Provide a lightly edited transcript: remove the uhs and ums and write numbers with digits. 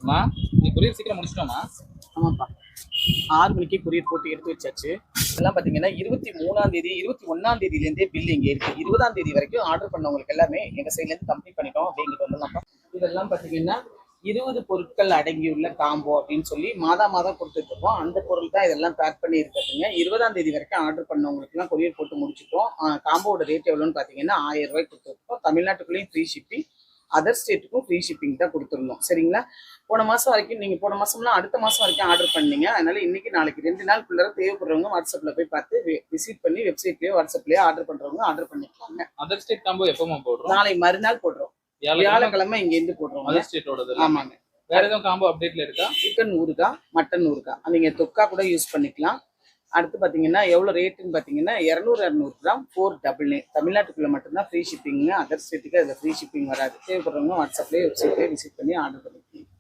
அம்மா நீ கொரியர் சீக்கிரம் முடிச்சிட்டோமா? ஆமாப்பா, 6 மணிக்கு கொரியர் போட்டு எடுத்து வச்சாச்சு. இதெல்லாம் பார்த்தீங்கன்னா 23ஆம் தேதி 21ஆம் தேதியிலேருந்தே பில் இங்கே இருக்குது. 20ஆம் தேதி வரைக்கும் ஆர்டர் பண்ணவங்களுக்கு எல்லாமே எங்கள் சைட்லேருந்து கம்ப்ளீட் பண்ணிட்டோம் அப்படிங்கிட்டு வந்துடலாம்ப்பா. இதெல்லாம் பார்த்தீங்கன்னா 20 பொருட்கள் அடங்கியுள்ள காம்போ அப்படின்னு சொல்லி மாதம் கொடுத்துட்ருக்கோம். அந்த பொருள் தான் இதெல்லாம் பேக் பண்ணி இருக்குதுங்க. 20ஆம் தேதி வரைக்கும் ஆர்டர் பண்ணவங்களுக்குலாம் கொரியர் போட்டு முடிச்சுட்டோம். காம்போட ரேட் எவ்வளோன்னு பார்த்தீங்கன்னா 1000 ரூபாய் கொடுத்துருக்கோம். தமிழ்நாட்டுக்குள்ளேயும் ஃப்ரீ ஷிப்பிங், அதர் ஸ்டேட்டுக்கும் ஃப்ரீ ஷிப்பிங் தான் கொடுத்துருந்தோம். சரிங்களா? போன மாதம் வரைக்கும் நீங்கள் போன மாதம்லாம் அடுத்த மாதம் வரைக்கும் ஆர்டர் பண்ணீங்க. அதனால இன்னைக்கு நாளைக்கு 2 நாளுக்குள்ள தேவைப்படுறவங்க வாட்ஸ்அப்பில் போய் பார்த்து விசிட் பண்ணி வெப்சைட்லேயே வாட்ஸ்அப்லேயே ஆர்டர் பண்ணுறவங்க ஆர்டர் பண்ணிக்கலாங்க. அதர் ஸ்டேட் காம்போ எப்பமா போடுறோம்? நாளை மறுநாள் போடுறோம். வியாழக்கிழமை இங்கேருந்து போடுறோம். அதர் ஸ்டேட்டோட. ஆமாங்க. வேற எதுவும் காம்போ அப்டேட்ல இருக்கா? சிக்கன் ஊறுகாய், மட்டன் ஊறுகாய், நீங்கள் தொக்கா கூட யூஸ் பண்ணிக்கலாம். அடுத்து பார்த்தீங்கன்னா எவ்வளோ ரேட்டுன்னு பார்த்தீங்கன்னா 200 கிராம் 499. தமிழ்நாட்டுக்குள்ளே மட்டும்தான் ஃப்ரீ ஷிப்பிங்க. அதர் ஸ்டேட்டுக்கு அதில் ஃப்ரீ ஷிப்பிங் வராது. தேவைப்படுறவங்க வாட்ஸ்அப்லேயே வெப்சைட்லேயே விசிட் பண்ணி ஆர்டர் பண்ணிக்கலாம்.